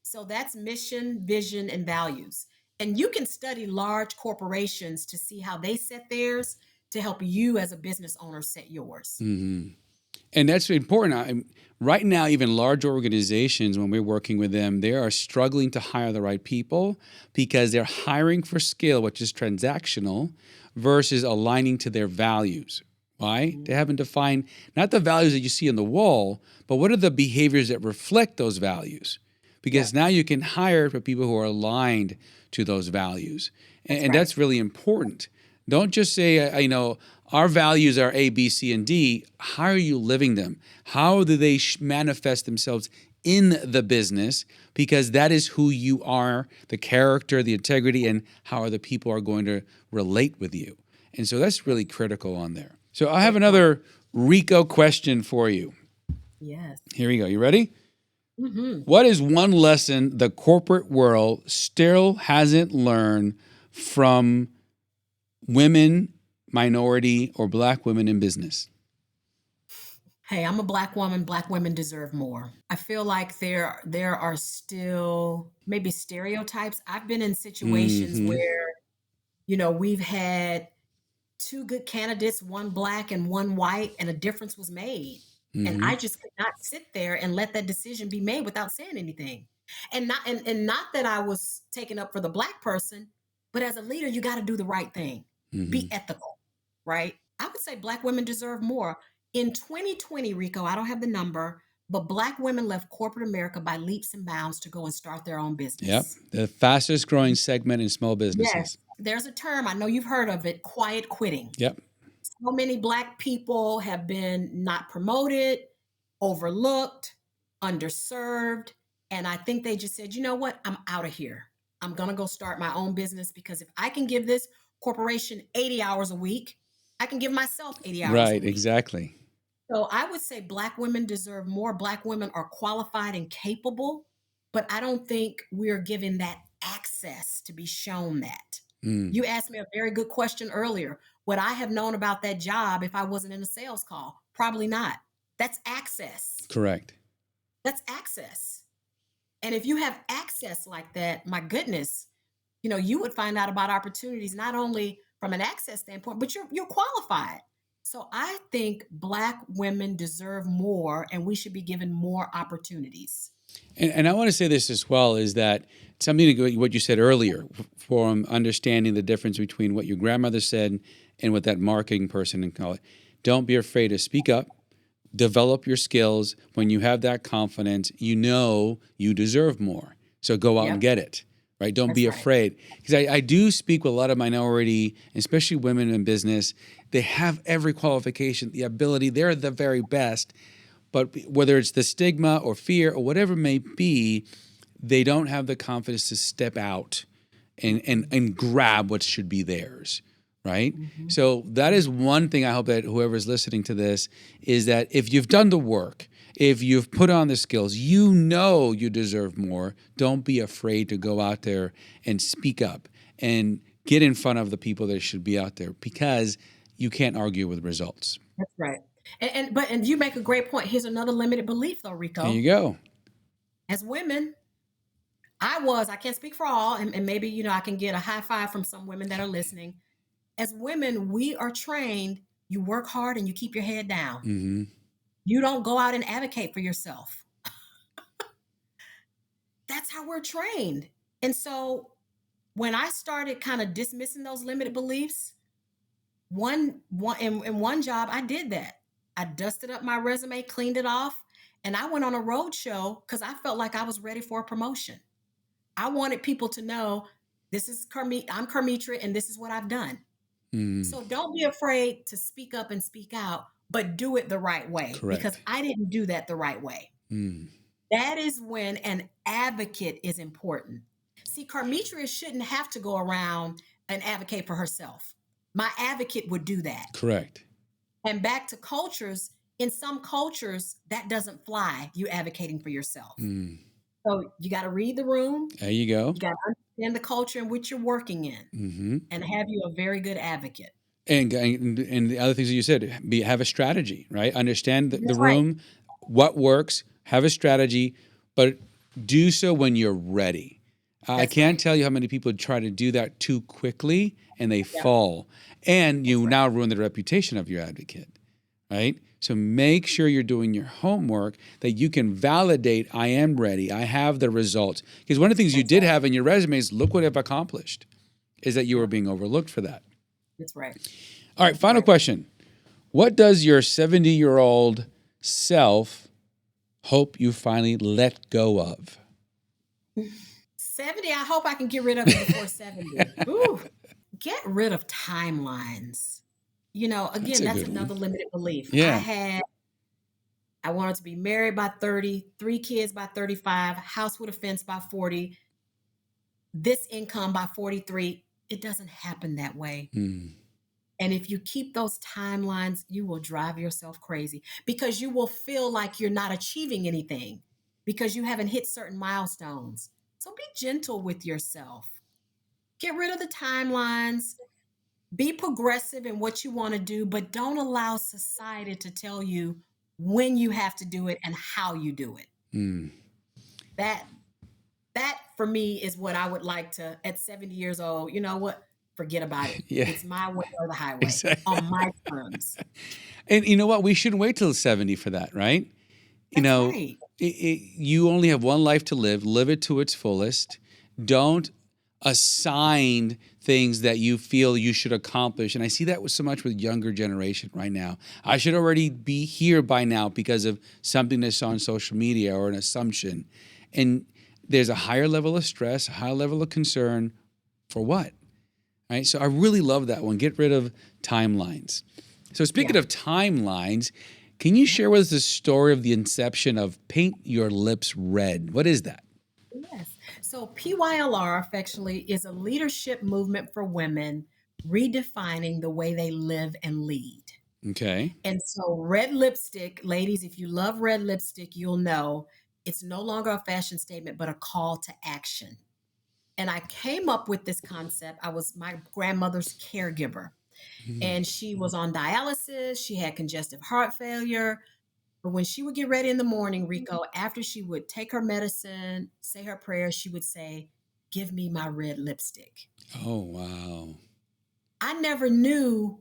So that's mission, vision, and values. And you can study large corporations to see how they set theirs to help you as a business owner set yours. Mm-hmm. And that's important. Right now, even large organizations, when we're working with them, they are struggling to hire the right people because they're hiring for skill, which is transactional, versus aligning to their values. Why? They haven't defined not the values that you see on the wall, but what are the behaviors that reflect those values? Because Yeah, now you can hire for people who are aligned to those values. that's And right. that's really important. Don't just say, our values are A, B, C, and D. How are you living them? How do they manifest themselves in the business? Because that is who you are, the character, the integrity, and how other people are going to relate with you. And so that's really critical on there. So I have Great point. another Rico question for you. Yes. Here we go. You ready? Hmm. What is one lesson the corporate world still hasn't learned from women, minority, or Black women in business? Hey, I'm a Black woman. Black women deserve more. I feel like there are still maybe stereotypes. I've been in situations Mm-hmm. where, we've had two good candidates, one Black and one white, and a difference was made. And Mm-hmm. I just could not sit there and let that decision be made without saying anything. And not that I was taking up for the Black person, but as a leader, you got to do the right thing. Mm-hmm. Be ethical, right? I would say Black women deserve more. In 2020, Rico, I don't have the number, but Black women left corporate America by leaps and bounds to go and start their own Yep. business. The fastest growing segment in small businesses. Yes, there's a term, I know you've heard of it, quiet quitting. Yep. So many Black people have been not promoted, overlooked, underserved. And I think they just said, you know what? I'm out of here. I'm going to go start my own business because if I can give this corporation 80 hours a week, I can give myself 80 hours a Right. week. Exactly. So I would say Black women deserve more. Black women are qualified and capable, but I don't think we're given that access to be shown that. Mm. You asked me a very good question earlier. Would I have known about that job if I wasn't in a sales call? Probably not. That's access. Correct. That's access. And if you have access like that, my goodness, you would find out about opportunities not only from an access standpoint, but you're qualified. So I think Black women deserve more and we should be given more opportunities. And I want to say this as well is that something to go, what you said earlier, from understanding the difference between what your grandmother said and what that marketing person can call it. Don't be afraid to speak up, develop your skills. When you have that confidence, you know you deserve more. So go out and Yep, get it, right? Don't that's be right. afraid. Because I do speak with a lot of minority, especially women in business. They have every qualification, the ability, they're the very best. But whether it's the stigma or fear or whatever it may be, they don't have the confidence to step out and grab what should be theirs, right? Mhm. So that is one thing I hope that whoever's listening to this is that if you've done the work, if you've put on the skills, you know you deserve more. Don't be afraid to go out there and speak up and get in front of the people that should be out there because you can't argue with results. That's right. And you make a great point. Here's another limited belief though, There you Rico. go. As women, I can't speak for all, and maybe, I can get a high five from some women that are listening. As women, we are trained, you work hard and you keep your head down. Mm-hmm. You don't go out and advocate for yourself. That's how we're trained. And so when I started kind of dismissing those limited beliefs, in one job, I did that. I dusted up my resume, cleaned it off, and I went on a road show because I felt like I was ready for a promotion. I wanted people to know this is I'm Karmetria and this is what I've done. Mm, So don't be afraid to speak up and speak out, but do it the right way because correct. I didn't do that the right way. Mm, That is when an advocate is important. See, Carmetria shouldn't have to go around and advocate for herself. My advocate would do that. correct. And back to cultures, in some cultures, that doesn't fly, you advocating for yourself. Mm, So you got to read the room, there you go. you got to understand the culture in which you're working in, Mm-hmm. and have you a very good advocate. And the other things that you said, have a strategy, right? Understand the That's right. room, what works, have a strategy, but do so when you're ready. I That's can't right. tell you how many people try to do that too quickly and they Yep. fall. And That's you right. now ruin the reputation of your advocate, right? So make sure you're doing your homework that you can validate, I am ready, I have the results. Because one of the things you That's did right. have in your resume is look what I've accomplished, is that you were Yep. being overlooked for that. That's right. All right, That's final right. question. What does your 70-year-old self hope you finally let go of? 70, I hope I can get rid of it before 70. Ooh, get rid of timelines. That's Again, a that's good one. another limited belief. Yeah. I wanted to be married by 30, 3 kids by 35, house with a fence by 40, this income by 43. It doesn't happen that way. Mm, And if you keep those timelines, you will drive yourself crazy because you will feel like you're not achieving anything because you haven't hit certain milestones. So be gentle with yourself. Get rid of the timelines. Be progressive in what you want to do, but don't allow society to tell you when you have to do it and how you do it. Mm. That that for me is what I would like to at 70 years old. You know what? Forget about it. Yeah, It's my way or the highway exactly. on my terms. And you know what? We shouldn't wait till 70 for that, right? That's right. You only have one life to live. Live it to its fullest. Don't assign things that you feel you should accomplish. And I see that with so much with younger generation right now. I should already be here by now because of something that's on social media or an assumption. And there's a higher level of stress, a higher level of concern for what? Right? So I really love that one. Get rid of timelines. So speaking Yeah. of timelines, can you share with us the story of the inception of Paint Your Lips Red? What is that? Yes. So PYLR affectionately is a leadership movement for women redefining the way they live and lead. Okay. And so red lipstick, ladies, if you love red lipstick, you'll know it's no longer a fashion statement, but a call to action. And I came up with this concept. I was my grandmother's caregiver, Mm. and she was on dialysis. She had congestive heart failure. But when she would get ready in the morning, Rico, after she would take her medicine, say her prayers, she would say, "Give me my red lipstick." Oh, wow. I never knew,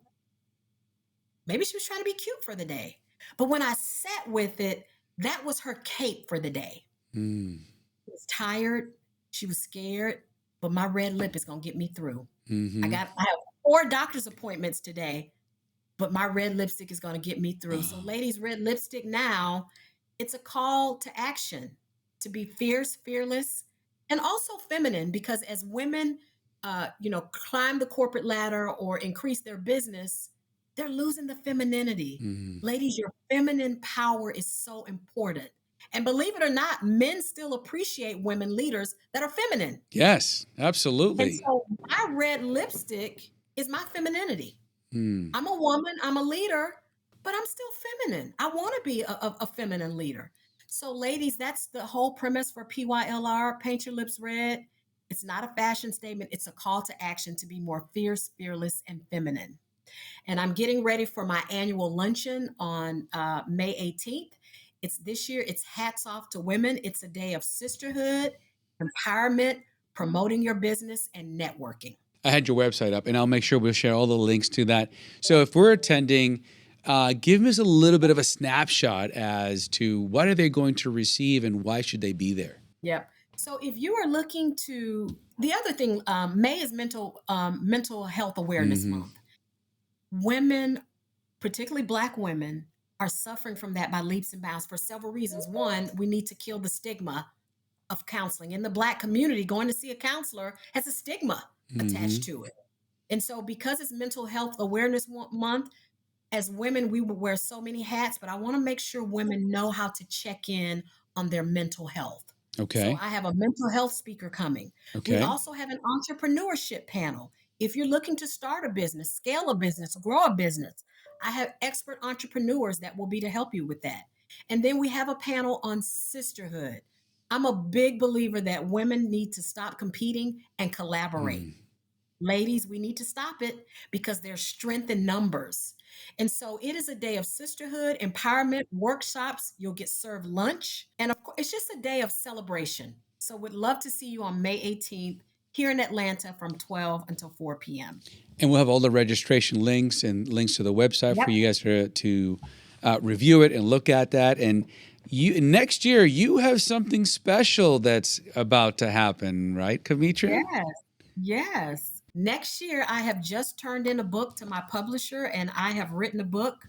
maybe she was trying to be cute for the day. But when I sat with it, that was her cape for the day. Mm. She was tired, she was scared, but my red lip is going to get me through. Mm-hmm. I have 4 doctor's appointments today, but my red lipstick is going to get me through. So, ladies, red lipstick now, it's a call to action to be fierce, fearless, and also feminine. Because as women, climb the corporate ladder or increase their business, they're losing the femininity. Mm. Ladies, your feminine power is so important. And believe it or not, men still appreciate women leaders that are feminine. Yes, And absolutely. so my red lipstick is my femininity. Mm. I'm a woman, I'm a leader, but I'm still feminine. I want to be a feminine leader. So, ladies, that's the whole premise for PYLR, Paint Your Lips Red. It's not a fashion statement, it's a call to action to be more fierce, fearless, and feminine. And I'm getting ready for my annual luncheon on May 18th. It's this year, it's Hats Off to Women. It's a day of sisterhood, empowerment, promoting your business, and networking. I had your website up, and I'll make sure we'll share all the links to that. So if we're attending, give us a little bit of a snapshot as to what are they going to receive and why should they be there? Yep. So if you are looking to, the other thing, May is mental health awareness Mm-hmm. month. Women, particularly Black women, are suffering from that by leaps and bounds for several reasons. One, we need to kill the stigma of counseling. In the Black community, going to see a counselor has a stigma Mm-hmm. attached to it. And so, because it's Mental Health Awareness Month, as women, we will wear so many hats, but I want to make sure women know how to check in on their mental health. So Okay. I have a mental health speaker coming. We Okay. also have an entrepreneurship panel. If you're looking to start a business, scale a business, grow a business, I have expert entrepreneurs that will be to help you with that. And then we have a panel on sisterhood. I'm a big believer that women need to stop competing and collaborate. Mm. Ladies, we need to stop it because there's strength in numbers. And so it is a day of sisterhood, empowerment, workshops. You'll get served lunch. And of course, it's just a day of celebration. So we'd love to see you on May 18th here in Atlanta from 12 until 4 p.m. And we'll have all the registration links and links to the website Yep. for you guys to review it and look at that. And you next year, you have something special that's about to happen, right, Karmetria? Yes. Yes. Next year, I have just turned in a book to my publisher, and I have written a book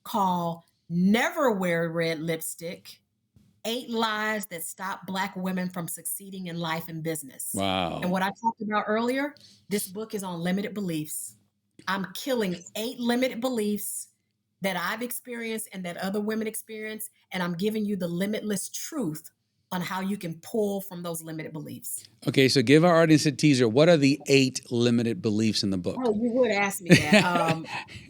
called Never Wear Red Lipstick: 8 Lies That Stop Black Women from Succeeding in Life and Business. Wow. And what I talked about earlier, this book is on limited beliefs. I'm killing 8 limited beliefs that I've experienced and that other women experience, and I'm giving you the limitless truth on how you can pull from those limited beliefs. Okay, so give our audience a teaser. What are the 8 limited beliefs in the book? Oh, you would ask me that.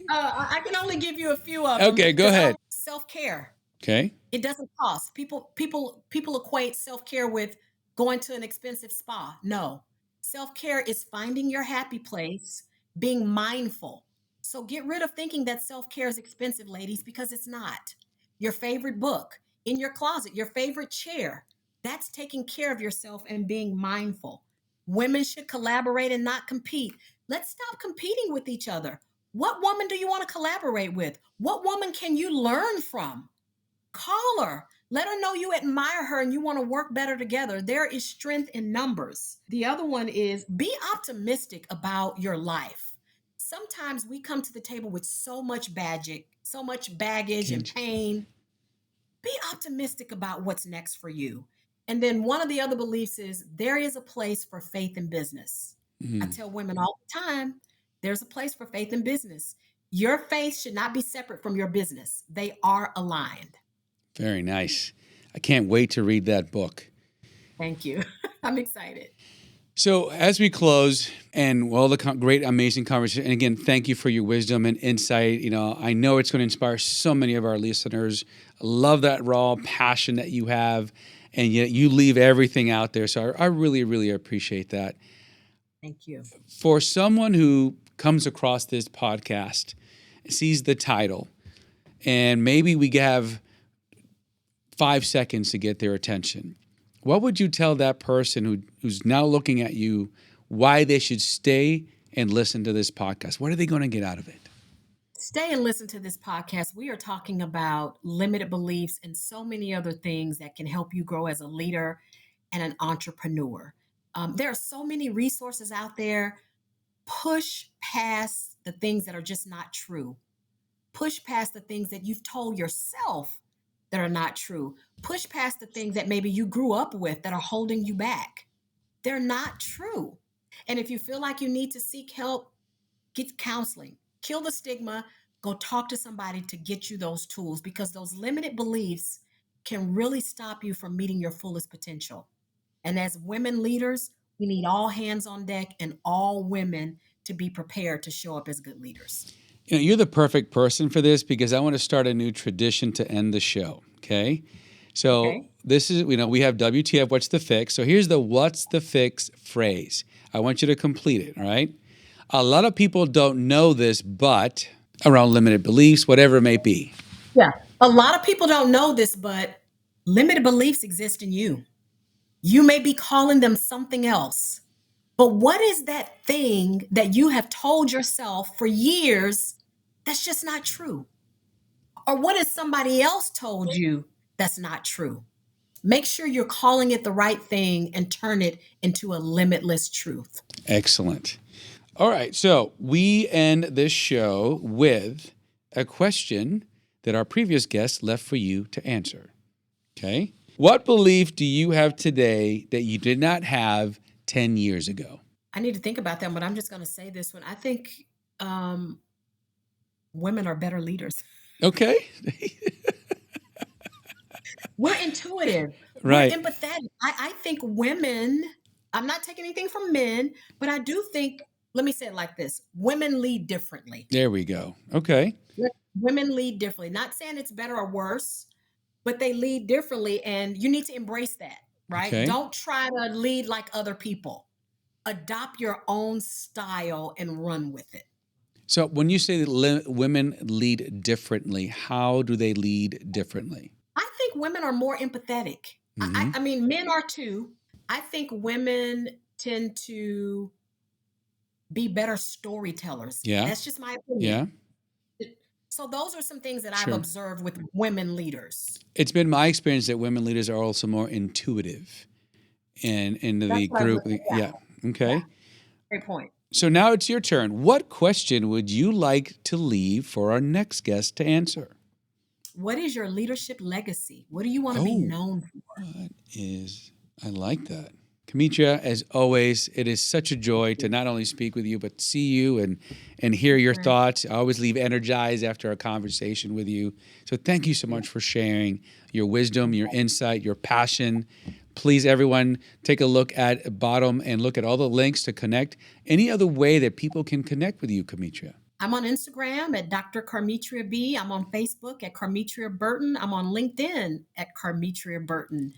I can only give you a few of them. Okay, go ahead. Self-care. Okay. It doesn't cost. People equate self-care with going to an expensive spa. No. Self-care is finding your happy place, being mindful. So get rid of thinking that self-care is expensive, ladies, because it's not. Your favorite book in your closet, your favorite chair, that's taking care of yourself and being mindful. Women should collaborate and not compete. Let's stop competing with each other. What woman do you want to collaborate with? What woman can you learn from? Call her. Let her know you admire her and you want to work better together. There is strength in numbers. The other one is be optimistic about your life. Sometimes we come to the table with so much baggage and Change. pain. Be optimistic about what's next for you. And then one of the other beliefs is there is a place for faith in business. I Mm, tell women all the time, there's a place for faith in business. Your faith should not be separate from your business. They are aligned. very nice. I can't wait to read that book. Thank you. I'm excited. So as we close, and well, the great, amazing conversation, and again, thank you for your wisdom and insight. I know it's going to inspire so many of our listeners. I love that raw passion that you have, and yet you leave everything out there. So I really, really appreciate that. Thank you. For someone who comes across this podcast, sees the title, and maybe we have 5 seconds to get their attention, what would you tell that person who's now looking at you why they should stay and listen to this podcast? What are they going to get out of it? Stay and listen to this podcast. We are talking about limited beliefs and so many other things that can help you grow as a leader and an entrepreneur. There are so many resources out there. Push past the things that are just not true. Push past the things that you've told yourself that are not true. Push past the things that maybe you grew up with that are holding you back. They're not true. And if you feel like you need to seek help, get counseling, kill the stigma, go talk to somebody to get you those tools because those limited beliefs can really stop you from meeting your fullest potential. And as women leaders, we need all hands on deck and all women to be prepared to show up as good leaders. You're the perfect person for this because I want to start a new tradition to end the show. Okay. So Okay. this is, we have WTF, what's the fix? So here's the what's the fix phrase. I want you to complete it. All right. A lot of people don't know this, but around limited beliefs, whatever it may be. Yeah. A lot of people don't know this, but limited beliefs exist in you. You may be calling them something else, but what is that thing that you have told yourself for years that's just not true? Or what has somebody else told you that's not true? Make sure you're calling it the right thing and turn it into a limitless truth. Excellent. All right. So we end this show with a question that our previous guest left for you to answer. Okay. What belief do you have today that you did not have 10 years ago? I need to think about that, but I'm just going to say this one. I think women are better leaders. Okay. We're intuitive. We're Right. empathetic. I think women, I'm not taking anything from men, but I do think, let me say it like this, women lead differently. There we go. Okay. Women lead differently. Not saying it's better or worse, but they lead differently. And you need to embrace that, right? Okay. Don't try to lead like other people. Adopt your own style and run with it. So when you say that women lead differently, how do they lead differently? I think women are more empathetic. Mm-hmm. I mean, men are too. I think women tend to be better storytellers. Yeah. That's just my opinion. Yeah. So those are some things that I've Sure. observed with women leaders. It's been my experience that women leaders are also more intuitive in That's the what I group. would, yeah, Yeah. Okay. yeah, great point. So now it's your turn. What question would you like to leave for our next guest to answer? What is your leadership legacy? What do you want to be Oh, known for? I like that. Karmetria, as always, it is such a joy to not only speak with you, but see you and hear your Right. thoughts. I always leave energized after a conversation with you. So thank you so much for sharing your wisdom, your insight, your passion. Please, everyone, take a look at the bottom and look at all the links to connect. Any other way that people can connect with you, Karmetria? I'm on Instagram at Dr. Karmetria B. I'm on Facebook at Karmetria Burton. I'm on LinkedIn at Karmetria Burton.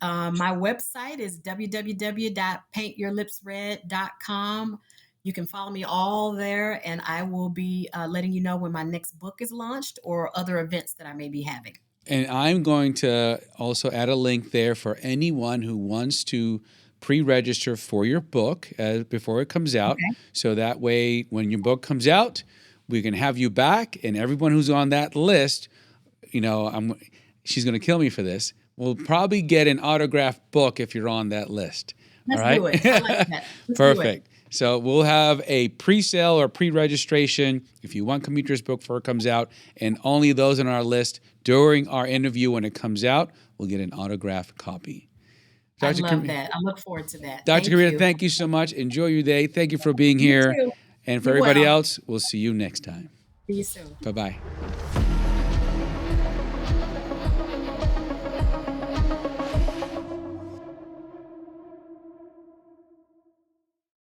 My website is www.paintyourlipsred.com. You can follow me all there, and I will be letting you know when my next book is launched or other events that I may be having. And I'm going to also add a link there for anyone who wants to pre-register for your book before it comes out. Okay. So that way, when your book comes out, we can have you back, and everyone who's on that list, she's going to kill me for this, will probably get an autographed book if you're on that list. Let's all right? do it. I like that. Let's Perfect. So we'll have a pre-sale or pre-registration if you want Karmetria's book before it comes out, and only those on our list during our interview when it comes out will get an autographed copy. I love that. I look forward to that. Dr. Karmetria, thank you so much. Enjoy your day. Thank you for being here. You too. And for everybody else, we'll see you next time. See you soon. Bye-bye.